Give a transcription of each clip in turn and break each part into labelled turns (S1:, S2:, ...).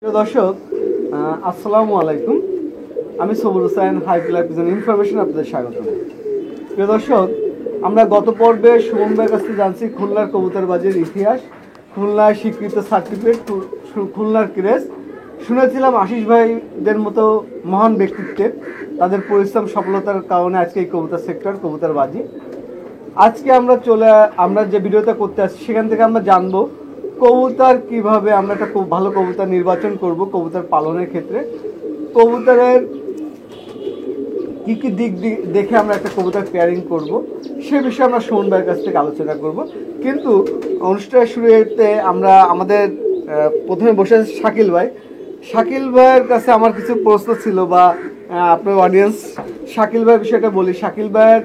S1: প্রিয় দর্শক, আসসালামু আলাইকুম। আমি সবুর হোসেন, হাই ক্লাব ইনফরমেশন আপনাদের স্বাগত। প্রিয় দর্শক, আমরা গত পর্বে সুমন ভাইয়ের কাছ থেকে জানছি খুলনার কবুতরবাজির ইতিহাস, খুলনার স্বীকৃত সার্টিফিকেট, খুলনার ক্রেজ। শুনেছিলাম আশিস ভাইদের মতো মহান ব্যক্তিত্বের, তাদের পরিশ্রম সফলতার কারণে আজকে এই কবুতর সেক্টর কবুতরবাজি। আজকে আমরা যে ভিডিওটা করতে আসছি সেখান থেকে আমরা জানবো কবুতর কিভাবে আমরা একটা খুব ভালো কবুতর নির্বাচন করব, কবুতর পালনের ক্ষেত্রে কবুতরের কি কি দিক দেখে আমরা একটা কবুতর পেয়ারিং করব, সে বিষয়ে আমরা সুমন ভাইয়ের কাছ থেকে আলোচনা করব। কিন্তু অনুষ্ঠানের শুরুতে আমরা আমাদের প্রথমে বসে আছি শাকিল ভাই। শাকিল ভাইয়ের কাছে আমার কিছু প্রশ্ন ছিল, বা আপনার অডিয়েন্স শাকিল ভাইয়ের বিষয়টা বলি। শাকিল ভাইয়ের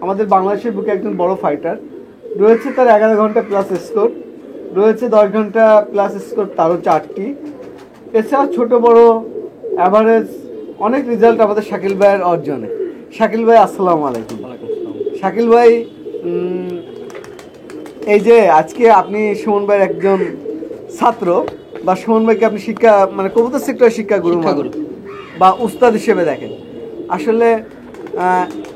S1: আমাদের বাংলাদেশের বুকে একজন বড় ফাইটার রয়েছে, তার 11 ঘন্টা প্লাস স্কোর রয়েছে, 10 ঘন্টা প্লাস স্কোর তারও 4টি। এছাড়া ছোট বড় অ্যাভারেজ অনেক রেজাল্ট আমাদের শাকিল ভাইয়ের অর্জনে। শাকিল ভাই, আসসালামু আলাইকুম। শাকিল ভাই, এই যে আজকে আপনি সুমন ভাইয়ের একজন ছাত্র, বা সুমন ভাইকে আপনি শিক্ষা মানে কবুতর সেক্টরের শিক্ষাগুরু বা উস্তাদ হিসেবে দেখেন, আসলে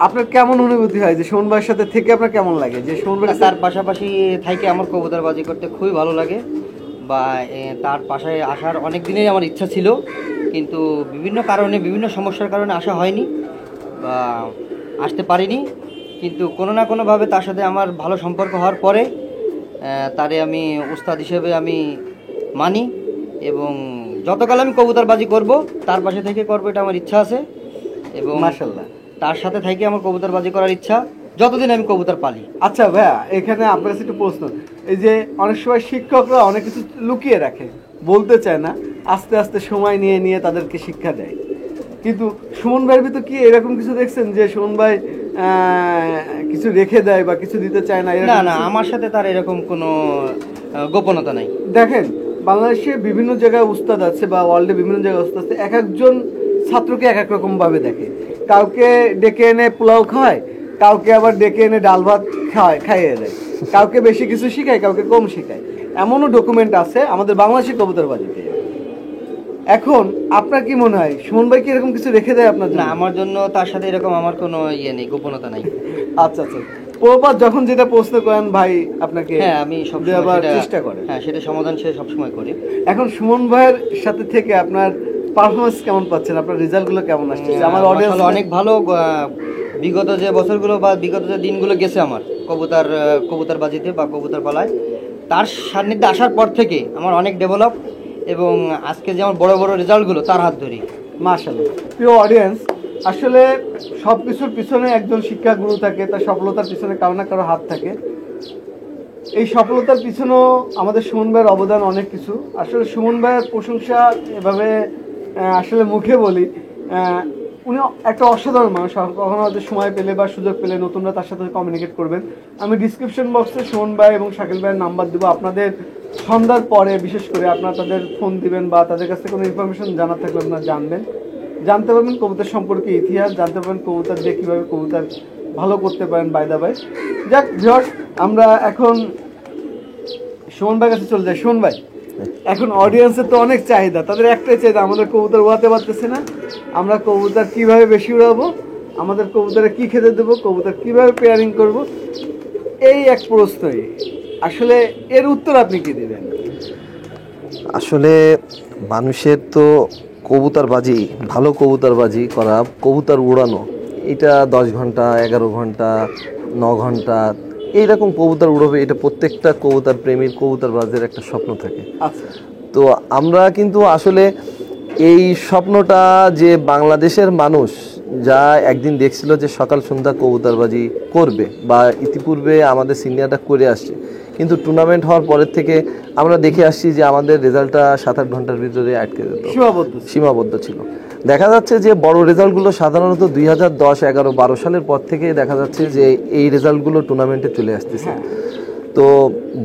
S1: আপনার কেমন অনুভূতি হয় যে সুমন ভাইয়ের সাথে থেকে আপনার কেমন লাগে? যে সুমন ভাই
S2: তার পাশাপাশি থেকে আমার কবুতরবাজি করতে খুবই ভালো লাগে, বা তার পাশে আসার অনেক দিনেই আমার ইচ্ছা ছিল, কিন্তু বিভিন্ন কারণে বিভিন্ন সমস্যার কারণে আসা হয়নি বা আসতে পারিনি। কিন্তু কোনো না কোনোভাবে তার সাথে আমার ভালো সম্পর্ক হওয়ার পরে তারে আমি উস্তাদ হিসেবে আমি মানি, এবং যতকাল আমি কবুতরবাজি করব তার পাশে থেকে করবো, এটা আমার ইচ্ছা আছে। এবং
S1: মাশাআল্লাহ,
S2: তার সাথে থেকে আমার কবুতরবাজি করার ইচ্ছা যতদিন আমি কবুতর পালি।
S1: আচ্ছা ভাইয়া, এখানে আপনার কাছে একটু প্রশ্ন। এই যে অনেক সময় শিক্ষকরা অনেক কিছু লুকিয়ে রাখে, বলতে চায় না, আস্তে আস্তে সময় নিয়ে নিয়ে তাদেরকে শিক্ষা দেয়, কিন্তু সুমন ভাইয়ের ভিতর কি এরকম কিছু দেখছেন যে সুমন ভাই কিছু রেখে দেয় বা কিছু দিতে চায় না?
S2: না না, আমার সাথে তার এরকম কোনো গোপনতা নাই।
S1: দেখেন, বাংলাদেশে বিভিন্ন জায়গায় উস্তাদ আছে, বা ওয়ার্ল্ডে বিভিন্ন জায়গায় উস্তাদ আছে, এক একজন ছাত্রকে এক এক রকম ভাবে দেখে। কাউকে ডেকে এনে পোলাও খাওয়ায়, কাউকে আবার ডেকে এনে ডাল ভাত খাইয়ে দেয়, কাউকে বেশি কিছু শিখায়, কাউকে কম শিখায়। এমনও ডকুমেন্ট আছে আমাদের বাংলাদেশি কবুতরবাজিতে। এখন আপনার কি মনে হয় সুমন ভাই কি এরকম কিছু রেখে দেয় আপনার জন্য?
S2: না, আমার জন্য তার সাথে এরকম আমার কোনো নেই, গোপনতা নাই।
S1: আচ্ছা আচ্ছা, প্রপাত যখন যেটা প্রশ্ন করেন ভাই আপনাকে,
S2: হ্যাঁ, আমি সব
S1: চেষ্টা করেন।
S2: হ্যাঁ, সেটা সমাধান সে সবসময় করে।
S1: এখন সুমন ভাইয়ের সাথে থেকে আপনার পারফরমেন্স কেমন পাচ্ছেন? আপনার রেজাল্টগুলো কেমন আসছে? আমার অডিয়েন্স
S2: অনেক ভালো। বিগত যে বছরগুলো বা বিগত যে দিনগুলো গেছে আমার কবুতরবাজিতে বা কবুতর পালায়, তার সান্নিধ্যে আসার পর থেকে আমার অনেক ডেভেলপ, এবং আজকে যে আমার বড় বড় রেজাল্টগুলো তার হাত ধরি।
S1: মাশাআল্লাহ। প্রিয় অডিয়েন্স, আসলে সব কিছুর পিছনে একজন শিক্ষাগুরু থাকে, তার সফলতার পিছনে কারো না কারো হাত থাকে। এই সফলতার পিছনেও আমাদের সুমন ভাইয়ের অবদান অনেক কিছু। আসলে সুমন ভাইয়ের প্রশংসা এভাবে আসলে মুখে বলি, উনি একটা অসাধারণ মানুষ। কখনো হয়তো সময় পেলে বা সুযোগ পেলে নতুনরা তার সাথে কমিউনিকেট করবেন। আমি ডিসক্রিপশন বক্সে সুমন ভাই এবং শাকিল ভাইয়ের নাম্বার দেবো। আপনাদের সন্ধ্যার পরে বিশেষ করে আপনারা তাদের ফোন দিবেন, বা তাদের কাছ থেকে কোনো ইনফরমেশন জানার থাকলে আপনারা জানতে পারবেন কবুতর সম্পর্কে ইতিহাস, জানতে পারবেন কবুতর দিয়ে কীভাবে কবুতর ভালো করতে পারেন বাই দা বাই। যাক ভিউয়ার্স, আমরা এখন সুমন ভাইয়ের কাছে চলে যাই। সুমন ভাই, এখন অডিয়েন্সের তো অনেক চাহিদা, তাদের একটাই চাহিদা, আমাদের কবুতর উড়াতে পারতেছে না, আমরা কবুতর কিভাবে বেশি উড়াবো, আমাদের কবুতরে কি খেতে দেবো, কবুতর কিভাবে পেয়ারিং করব, এই এক প্রশ্নই। আসলে এর উত্তর আপনি কি দিবেন?
S3: আসলে মানুষের তো কবুতরবাজি, ভালো কবুতরবাজি করা, কবুতর উড়ানো, এটা 10 ঘন্টা 11 ঘন্টা 9 ঘন্টা এইরকম কবুতর উড়াবে, এটা প্রত্যেকটা কবুতর প্রেমীর কবুতরবাজের একটা স্বপ্ন থাকে।
S1: আচ্ছা,
S3: তো আমরা কিন্তু আসলে এই স্বপ্নটা যে বাংলাদেশের মানুষ যা একদিন দেখছিল যে সকাল সন্ধ্যা কবুতরবাজি করবে, বা ইতিপূর্বে আমাদের সিনিয়ররা করে আসছে, কিন্তু টুর্নামেন্ট হওয়ার পরের থেকে আমরা দেখে আসছি যে আমাদের রেজাল্টটা 7-8 ঘন্টার ভিতরে আটকে যেত, সীমাবদ্ধ ছিল। দেখা যাচ্ছে যে বড় রেজাল্টগুলো সাধারণত 2010, 11, 12 সালের পর থেকে দেখা যাচ্ছে যে এই রেজাল্টগুলো টুর্নামেন্টে চলে আসতেছে। তো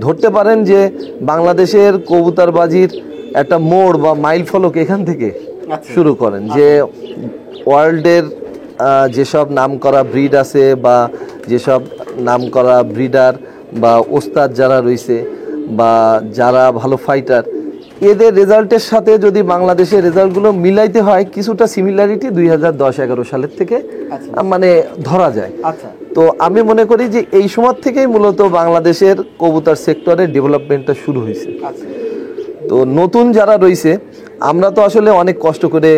S3: ধরতে পারেন যে বাংলাদেশের কবুতরবাজির একটা মোড় বা মাইল ফলক এখান থেকে শুরু করেন, যে ওয়ার্ল্ডের যেসব নামকরা ব্রিড আছে, বা যেসব নামকরা ব্রিডার বা ওস্তাদ যারা রয়েছে, বা যারা ভালো ফাইটার, এদের রেজাল্টের সাথে যদি বাংলাদেশের রেজাল্টগুলো মিলাইতে হয় কিছুটা সিমিলারিটি 2010-11 সালের থেকে মানে ধরা যায়।
S1: আচ্ছা,
S3: তো আমি মনে করি যে এই সময় থেকেই মূলত বাংলাদেশের কবুতর সেক্টরের ডেভেলপমেন্টটা শুরু হয়েছে।
S1: আচ্ছা,
S3: তো নতুন যারা রয়েছে, আমরা তো আসলে অনেক কষ্ট করে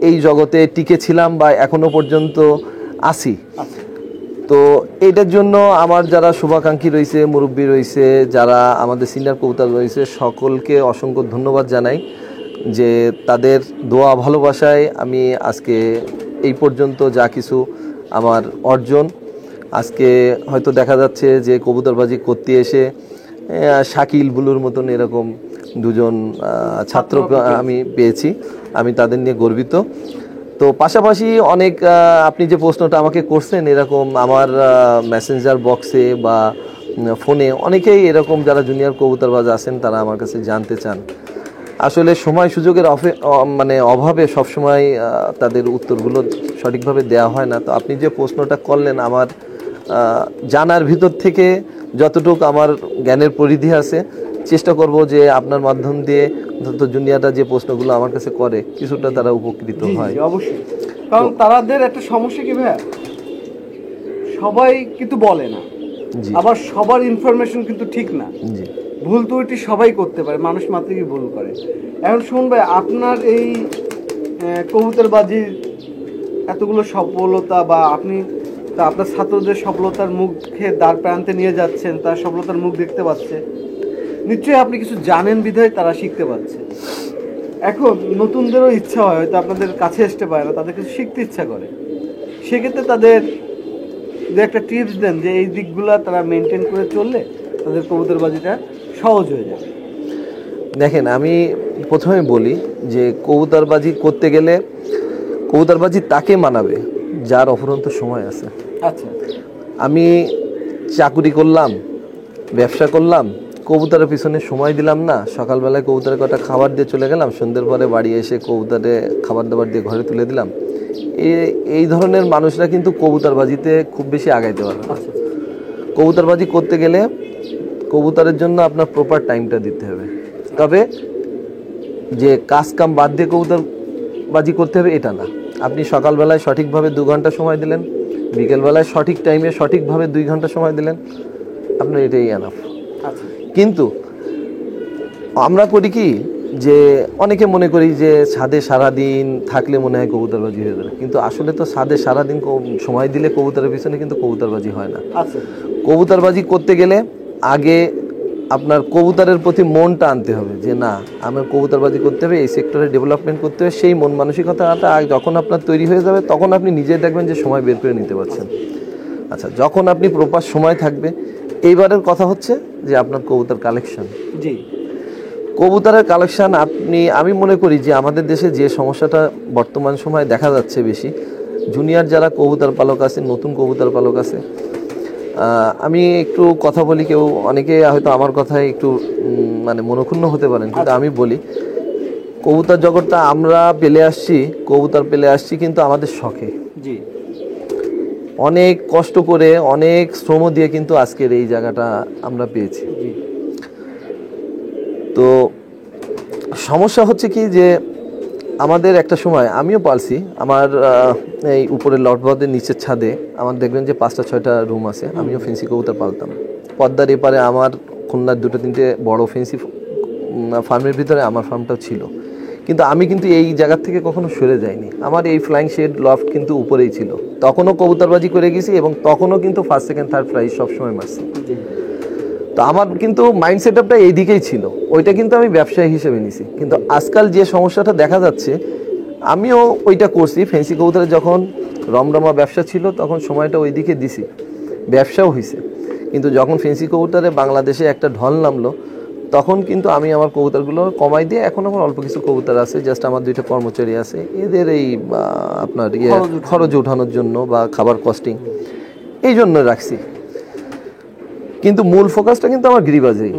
S3: এই জগতে টিকে ছিলাম বা এখনো পর্যন্ত আছি।
S1: আচ্ছা,
S3: তো এইটার জন্য আমার যারা শুভাকাঙ্ক্ষী রয়েছে, মুরব্বী রয়েছে, যারা আমাদের সিনিয়র কবুতর রয়েছে, সকলকে অসংখ্য ধন্যবাদ জানাই যে তাদের দোয়া ভালোবাসায় আমি আজকে এই পর্যন্ত যা কিছু আমার অর্জন, আজকে হয়তো দেখা যাচ্ছে যে কবুতরবাজি করতে এসে শাকিল বুলুর মতন এরকম দুজন ছাত্র আমি পেয়েছি, আমি তাদের নিয়ে গর্বিত। তো পাশাপাশি অনেক আপনি যে প্রশ্নটা আমাকে করছেন, এরকম আমার মেসেঞ্জার বক্সে বা ফোনে অনেকেই এরকম যারা জুনিয়র কবুতরবাজ আছেন তারা আমার কাছে জানতে চান। আসলে সময় সুযোগের মানে অভাবে সবসময় তাদের উত্তরগুলো সঠিকভাবে দেওয়া হয় না। তো আপনি যে প্রশ্নটা করলেন, আমার জানার ভিতর থেকে যতটুকু আমার জ্ঞানের পরিধি আছে চেষ্টা করব যে আপনার মাধ্যম দিয়ে অন্তত জুনিয়ররা যে প্রশ্নগুলো আমার কাছে করে কিছুটা তারা উপকৃত হয়।
S1: অবশ্যই, কারণ তাদের একটা সমস্যা কি ভাইয়া, সবাই কিন্তু বলে না, আবার সবার ইনফরমেশন কিন্তু ঠিক না, ভুল ত্রুটি সবাই করতে পারে, মানুষ মাত্রই ভুল করে। এখন শুন ভাই, আপনার এই কবুতরবাজির এতগুলো সফলতা বা আপনি আপনার ছাত্রদের সফলতার মুখে দ্বার প্রান্তে নিয়ে যাচ্ছেন, তার সফলতার মুখ দেখতে পাচ্ছে, নিশ্চয়ই আপনি কিছু জানেন বিধায় তারা শিখতে পারছে। এখন নতুনদেরও ইচ্ছা হয়, হয়তো আপনাদের কাছে আসতে পারে না, তাদের কিছু শিখতে ইচ্ছা করে, সেক্ষেত্রে তাদের যে একটা টিপস দেন যে এই দিকগুলো তারা মেনটেন করে চললে তাদের কবুতরবাজিটা সহজ হয়ে যাবে।
S3: দেখেন, আমি প্রথমে বলি যে কবুতরবাজি করতে গেলে কবুতরবাজি তাকে মানাবে যার অফুরন্ত সময় আছে।
S1: আচ্ছা,
S3: আমি চাকুরি করলাম, ব্যবসা করলাম, কবুতরের পিছনে সময় দিলাম না, সকালবেলায় কবুতরের কটা খাবার দিয়ে চলে গেলাম, সন্ধ্যের পরে বাড়ি এসে কবুতরে খাবার দাবার দিয়ে ঘরে তুলে দিলাম, এই ধরনের মানুষরা কিন্তু কবুতরবাজিতে খুব বেশি আগাইতে পারবে না। কবুতরবাজি করতে গেলে কবুতরের জন্য আপনার প্রপার টাইমটা দিতে হবে। তবে যে কাজ কাম বাদ দিয়ে কবুতরবাজি করতে হবে এটা না, আপনি সকালবেলায় সঠিকভাবে 2 ঘন্টা সময় দিলেন, বিকেলবেলায় সঠিক টাইমে সঠিকভাবে 2 ঘন্টা সময় দিলেন, আপনার এটাই এনাফ। কিন্তু আমরা করি কি যে অনেকে মনে করি যে ছাদে সারাদিন থাকলে মনে হয় কবুতরবাজি হয়ে যাবে, কিন্তু আসলে তো ছাদে সারাদিন সময় দিলে কবুতরের পিছনে কিন্তু কবুতরবাজি হয় না। কবুতরবাজি করতে গেলে আগে আপনার কবুতরের প্রতি মনটা আনতে হবে যে না, আমার কবুতরবাজি করতে হবে, এই সেক্টরে ডেভেলপমেন্ট করতে হবে। সেই মন মানসিকতাটা যখন আপনার তৈরি হয়ে যাবে তখন আপনি নিজেই দেখবেন যে সময় বের করে নিতে পারছেন। আচ্ছা, যখন আপনি প্রপার সময় থাকবে, এইবারের কথা হচ্ছে যে আপনার কবুতর কালেকশন।
S1: জি,
S3: কবুতরের কালেকশন আমি মনে করি যে আমাদের দেশে যে সমস্যাটা বর্তমান সময়ে দেখা যাচ্ছে বেশি, জুনিয়র যারা কবুতর পালক আছে, নতুন কবুতর পালক আছে, আমি একটু কথা বলি, অনেকে হয়তো আমার কথায় একটু মানে মনক্ষুণ্ণ হতে পারেন, কিন্তু আমি বলি কবুতর জগৎটা আমরা কবুতর পেলে আসছি কিন্তু আমাদের শখে।
S1: জি,
S3: অনেক কষ্ট করে অনেক শ্রম দিয়ে কিন্তু আজকের এই জায়গাটা আমরা পেয়েছি। তো সমস্যা হচ্ছে কি যে আমাদের একটা সময়, আমিও পালছি, আমার এই উপরের লটবাদের নিচের ছাদে আমার দেখবেন যে 5টা-6টা রুম আছে, আমিও ফেন্সি কবুতর পালতাম। পদ্মার এপারে আমার খুলনার 2-3টে বড় ফেন্সি ফার্মের ভিতরে আমার ফার্মটাও ছিল, কিন্তু আমি কিন্তু এই জায়গার থেকে কখনো সরে যাইনি। আমার এই ফ্লাইং শেড লফট কিন্তু উপরেই ছিল, তখনও কবুতরবাজি করে গেছি এবং তখনও কিন্তু 1st, 2nd, 3rd প্রাইজ সবসময় মারছি। তো আমার কিন্তু মাইন্ড সেট আপটা এই দিকেই ছিল, ওইটা কিন্তু আমি ব্যবসায়ী হিসেবে নিছি। কিন্তু আজকাল যে সমস্যাটা দেখা যাচ্ছে, আমিও ওইটা করছি, ফেন্সি কবুতরের যখন রমরমা ব্যবসা ছিল তখন সময়টা ওই দিকে দিছি, ব্যবসাও হয়েছে। কিন্তু যখন ফেন্সি কবুতরে বাংলাদেশে একটা ঢল নামলো তখন কিন্তু আমি আমার কবুতরগুলো কমাই দিয়ে, এখন আমার অল্প কিছু কবুতর আছে, জাস্ট আমার 2টা কর্মচারী আছে, এদের এই আপনার খরচ উঠানোর জন্য বা খাবার কস্টিং এই জন্য রাখছি। কিন্তু মূল ফোকাসটা কিন্তু আমার গিরিবাজেই।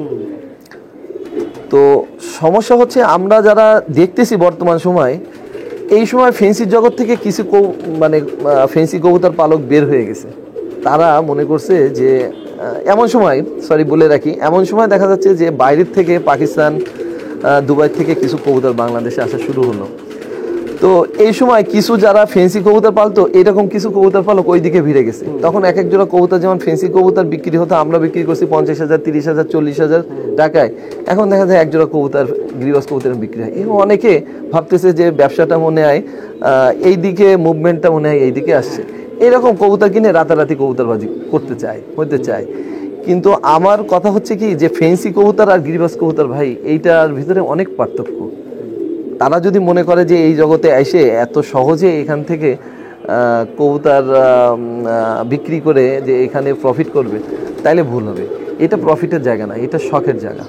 S3: তো সমস্যা হচ্ছে আমরা যারা দেখতেছি বর্তমান সময়, এই সময় ফেন্সির জগৎ থেকে কিছু মানে ফেন্সি কবুতর পালক বের হয়ে গেছে। তারা মনে করছে যে এমন সময়, বলে রাখি, এমন সময় দেখা যাচ্ছে যে বাইরের থেকে পাকিস্তান দুবাই থেকে কিছু কবুতর বাংলাদেশে আসা শুরু হলো। তো এই সময় কিছু যারা ফেন্সি কবুতর পালতো, এরকম কিছু কবুতর পালক ওই দিকে ভিড়ে গেছে। তখন এক এক জোড়া কবুতর যেমন ফেন্সি কবুতর বিক্রি হতো, আমরা বিক্রি করছি 50,000, 30,000, 40,000 টাকায়। এখন দেখা যায় এক জোড়া কবুতর, গিরিবাস কবুতর বিক্রি হয়। এবং অনেকে ভাবতেছে যে ব্যবসাটা মনে হয় এই দিকে, মুভমেন্টটা মনে হয় এই দিকে আসছে, এরকম কবুতর কিনে রাতারাতি কবুতরবাজি করতে চায়, হতে চায়। কিন্তু আমার কথা হচ্ছে কি, যে ফেন্সি কবুতর আর গিরিবাস কবুতর ভাই, এইটার ভিতরে অনেক পার্থক্য। তারা যদি মনে করে যে এই জগতে এসে এত সহজে এখান থেকে কবুতর বিক্রি করে যে এখানে প্রফিট করবে, তাইলে ভুল হবে। এটা প্রফিটের জায়গা না, এটা শখের জায়গা।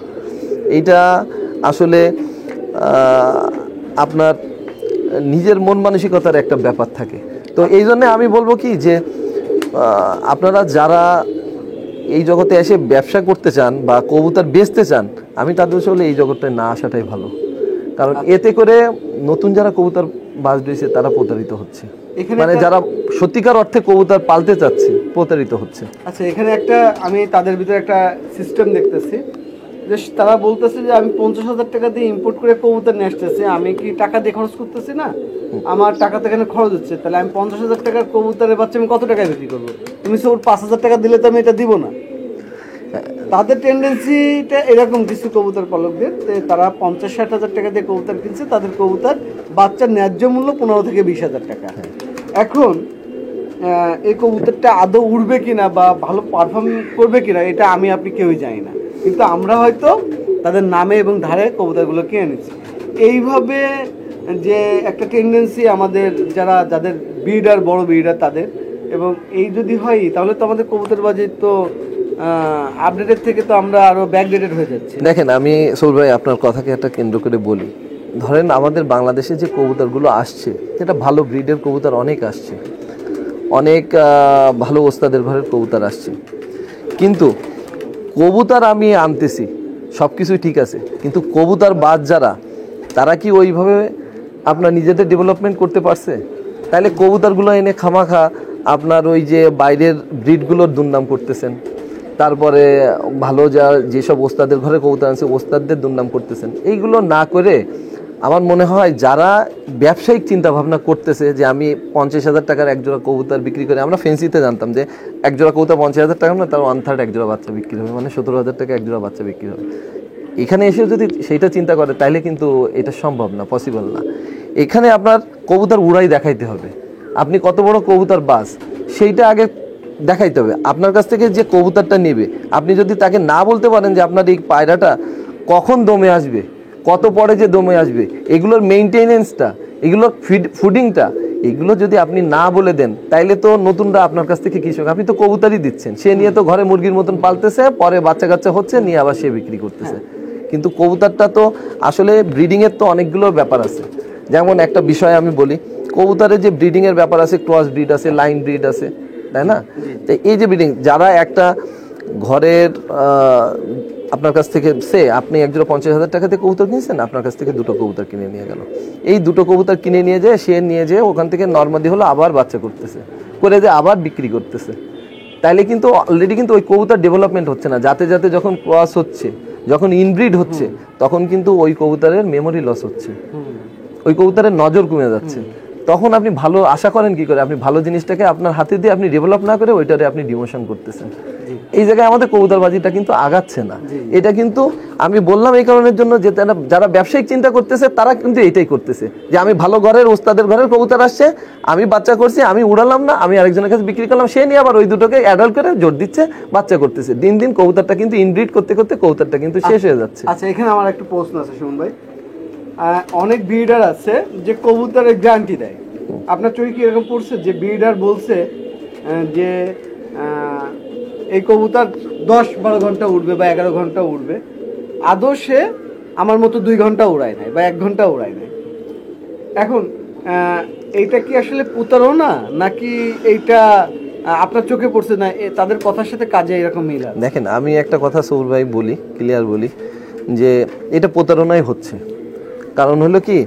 S3: এটা আসলে আপনার নিজের মন মানসিকতার একটা ব্যাপার থাকে। তো এই জন্যে আমি বলবো কি, যে আপনারা যারা এই জগতে এসে ব্যবসা করতে চান বা কবুতর বেচতে চান, আমি তাদের আসলে এই জগৎটায় না আসাটাই ভালো। কারণ এতে করে নতুন যারা কবুতর বাজ দিয়েছে তারা প্রতারিত হচ্ছে, মানে যারা সত্যিকার অর্থে কবুতর পালতে চাচ্ছে প্রতারিত হচ্ছে।
S1: আচ্ছা, এখানে একটা আমি তাদের ভিতরে একটা সিস্টেম দেখতেছি যে তারা বলতেছে যে আমি 50,000 টাকা দিয়ে ইম্পোর্ট করে কবুতর নিয়ে আসতেছি, আমি কি টাকা দিয়ে খরচ করতেছি না, আমার টাকা তো এখানে খরচ হচ্ছে, তাহলে আমি 50,000 টাকার কবুতরের বাচ্চা আমি কত টাকায় বিক্রি করবো? তুমি সব 5,000 টাকা দিলে তো আমি এটা দিব না। তাদের টেন্ডেন্সিটা এরকম কিছু কবুতর পালকদের, তারা 50-60,000 টাকা দিয়ে কবুতর কিনছে, তাদের কবুতর বাচ্চার ন্যায্য মূল্য 15 থেকে 20,000 টাকা। এখন এই কবুতরটা আদৌ উড়বে কিনা বা ভালো পারফর্ম করবে কিনা এটা আমি আপনি কেউই জানি না, কিন্তু আমরা হয়তো তাদের নামে এবং ধারে কবুতরগুলো কিনে নিচ্ছি। এইভাবে যে একটা টেন্ডেন্সি আমাদের যাদের ব্রিডার, বড় ব্রিডার তাদের, এবং এই যদি হয় তাহলে তো আমাদের কবুতরবাজি তো আপডেটের থেকে তো আমরা আরো ব্যাকডেটেড হয়ে যাচ্ছি।
S3: দেখেন, আমি সৌর ভাই আপনার কথাকে একটা কেন্দ্র করে বলি, ধরেন আমাদের বাংলাদেশে যে কবুতরগুলো আসছে, এটা ভালো ব্রিডের কবুতর অনেক আসছে, অনেক ভালো ওস্তাদের ঘরের কবুতর আসছে, কিন্তু কবুতর আমি আনতেছি সব কিছুই ঠিক আছে, কিন্তু কবুতর বাদ যারা, তারা কি ওইভাবে আপনার নিজেদের ডেভেলপমেন্ট করতে পারছে? তাহলে কবুতরগুলো এনে খামাখা আপনার ওই যে বাইরের ব্রিডগুলোর দুর্নাম করতেছেন, তারপরে ভালো যেসব ওস্তাদের ঘরে কবুতর আছে ওস্তাদদের দুর্নাম করতেছেন। এইগুলো না করে আমার মনে হয় যারা ব্যবসায়িক চিন্তা ভাবনা করতেছে যে আমি 50,000 টাকার একজোড়া কবুতর বিক্রি করে, আমরা ফেন্সিতে জানতাম যে একজোড়া কবুতর 50,000 টাকা না, তার 1/3 একজোড়া বাচ্চা বিক্রি হবে, মানে 17,000 টাকা একজোড়া বাচ্চা বিক্রি হবে। এখানে এসে যদি সেইটা চিন্তা করে তাহলে কিন্তু এটা সম্ভব না, পসিবল না। এখানে আপনার কবুতর উড়াই দেখাইতে হবে, আপনি কত বড় কবুতর বাস সেইটা আগে দেখাইতে হবে। আপনার কাছ থেকে যে কবুতরটা নেবে, আপনি যদি তাকে না বলতে পারেন যে আপনার এই পায়রাটা কখন দমে আসবে, কত পরে যে দমে আসবে, এগুলোর মেইনটেনেন্সটা, এগুলোর ফুডিংটা, এগুলো যদি আপনি না বলে দেন, তাইলে তো নতুনরা আপনার কাছ থেকে কৃষক, আপনি তো কবুতরই দিচ্ছেন, সে নিয়ে তো ঘরে মুরগির মতন পালতেছে, পরে বাচ্চা কাচ্চা হচ্ছে, নিয়ে আবার সে বিক্রি করতেছে। কিন্তু কবুতরটা তো আসলে ব্রিডিংয়ের তো অনেকগুলো ব্যাপার আছে। যেমন একটা বিষয় আমি বলি, কবুতরের যে ব্রিডিংয়ের ব্যাপার আছে, ক্রস ব্রিড আছে, লাইন ব্রিড আছে, তাই না? তো এই যে ব্রিডিং, যারা একটা ঘরের আপনার কাছ থেকে আপনি একজোড়া 50,000 টাকা দিয়ে কবুতর কিনছেন, আপনার কাছ থেকে দুটো কবুতর কিনে নিয়ে গেল, এই দুটো কবুতর কিনে নিয়ে যায়, সে নিয়ে যেয়ে ওখান থেকে নর্মাদি হলো আবার বাচ্চা করতেছে, করে যে আবার বিক্রি করতেছে, তাইলে কিন্তু অলরেডি কিন্তু ওই কবুতর ডেভেলপমেন্ট হচ্ছে না। যাতে যাতে যখন ক্রস হচ্ছে, যখন ইনব্রিড হচ্ছে, তখন কিন্তু ওই কবুতরের মেমোরি লস হচ্ছে, ওই কবুতরের নজর কমে যাচ্ছে। তখন আপনি ভালো আশা করেন কি করে? আপনি ভালো জিনিসটাকে আপনার হাতে দিয়ে আপনি ডেভেলপ না করে ওইটারে আপনি ডিমোশন করতেছেন। এই জায়গায় আমাদের কবুতরবাজিটা কিন্তু আগাচ্ছে না। এটা কিন্তু আমি বললাম এই কারণের জন্য যে যারা ব্যবসায়িক চিন্তা করতেছে তারা কিন্তু এটাই করতেছে, যে আমি ভালো ঘরের ওস্তাদের ঘরের কবুতর আসছে, আমি বাচ্চা করছি, আমি উড়ালাম না, আমি আরেকজনের কাছে বিক্রি করলাম, সে নিয়ে আবার ওই দুটোকে অ্যাডাল্ট করে জোর দিচ্ছে, বাচ্চা করতেছে। দিন দিন কবুতরটা কিন্তু ইনব্রিড করতে করতে কবুতরটা কিন্তু শেষ হয়ে যাচ্ছে।
S1: আচ্ছা, এখানে আমার একটা প্রশ্ন আছে সুমন ভাই, অনেক ব্রিডার আছে যে কবুতরের গ্যারান্টি দেয়, আপনার চোখে কি এরকম পড়ছে যে ব্রিডার বলছে যে এই কবুতর 10-12 ঘন্টা উড়বে বা 11 ঘন্টা উড়বে, আদৌ সে আমার মতো 2 ঘন্টা উড়ায় নাই বা 1 ঘন্টা উড়ায় নাই? এখন এইটা কি আসলে প্রতারণা নাকি এইটা আপনার চোখে পড়ছে না, তাদের কথার সাথে কাজে এরকম মিল আছে?
S3: দেখেন, আমি একটা কথা সৌর ভাই বলি, ক্লিয়ার বলি, যে এটা প্রতারণাই হচ্ছে। কারণ হলো কি,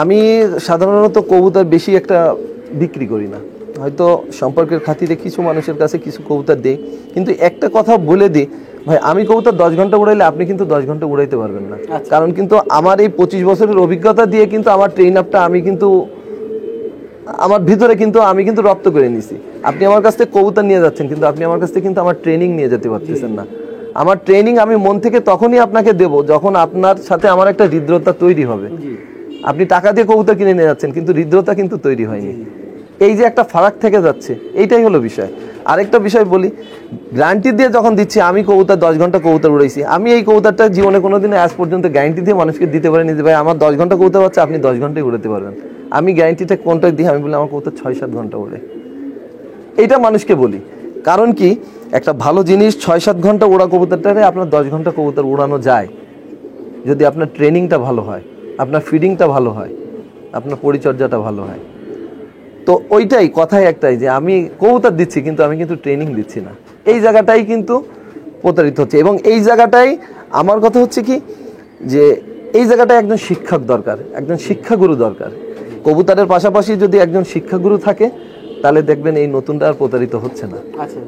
S3: আমি সাধারণত কবুতর বেশি একটা বিক্রি করি না, হয়তো সম্পর্কের খাতিরে কিছু মানুষের কাছে কিছু কবুতর দেই, কিন্তু একটা কথা বলে দিই ভাই, আমি কবুতর 10 ঘন্টা উড়াইলে আপনি কিন্তু 10 ঘন্টা উড়াইতে পারবেন না।
S1: আচ্ছা।
S3: কারণ কিন্তু আমার এই 25 বছরের অভিজ্ঞতা দিয়ে কিন্তু আমার ট্রেন আপটা আমি কিন্তু আমার ভিতরে কিন্তু আমি কিন্তু রপ্ত করে নিছি। আপনি আমার কাছ থেকে কবুতর নিয়ে যাচ্ছেন, কিন্তু আপনি আমার কাছ থেকে কিন্তু আমার ট্রেনিং নিয়ে যেতে পারতেছেন না। আমার ট্রেনিং আমি মন থেকে তখনই আপনাকে দেব যখন আপনার সাথে আমার একটা হৃদ্রতা তৈরি হবে।
S1: জি
S3: আপনি টাকা দিয়ে কবুতর কিনে নিয়ে যাচ্ছেন, কিন্তু হৃদ্রতা কিন্তু তৈরি হয়নি। এই যে একটা ফারাক থেকে যাচ্ছে, এইটাই হলো বিষয়। আরেকটা বিষয় বলি, গ্যারান্টি দিয়ে যখন দিচ্ছি, আমি কবুতর 10 ঘন্টা কবুতর উড়াইছি, আমি এই কবুতরটা জীবনে কোনোদিন আজ পর্যন্ত গ্যারান্টি দিয়ে মানুষকে দিতে পারিনি যে ভাই আমার 10 ঘন্টা কবুতর হচ্ছে, আপনি 10 ঘন্টায় উড়াতে পারবেন। আমি গ্যারান্টিটা কোনটা দিই, আমি বলি আমার কবুতর 6-7 ঘন্টা উড়ে। এইটা মানুষকে বলি, কারণ কি একটা ভালো জিনিস 6-7 ঘন্টা ওড়া কবুতরটারে আপনার 10 ঘন্টা কবুতর উড়ানো যায় যদি আপনার ট্রেনিংটা ভালো হয়, আপনার ফিডিংটা ভালো হয়, আপনার পরিচর্যাটা ভালো হয়। তো ওইটাই কথাই একটাই যে আমি কবুতর দিচ্ছি কিন্তু আমি কিন্তু ট্রেনিং দিচ্ছি না। এই জায়গাটাই কিন্তু প্রতারিত হচ্ছে। এবং এই জায়গাটাই আমার কথা হচ্ছে কি যে এই জায়গাটায় একজন শিক্ষক দরকার, একজন শিক্ষাগুরু দরকার। কবুতরের পাশাপাশি যদি একজন শিক্ষাগুরু থাকে তাহলে দেখবেন এই নতুনটা আর প্রতারিত হচ্ছে না।
S1: আচ্ছা।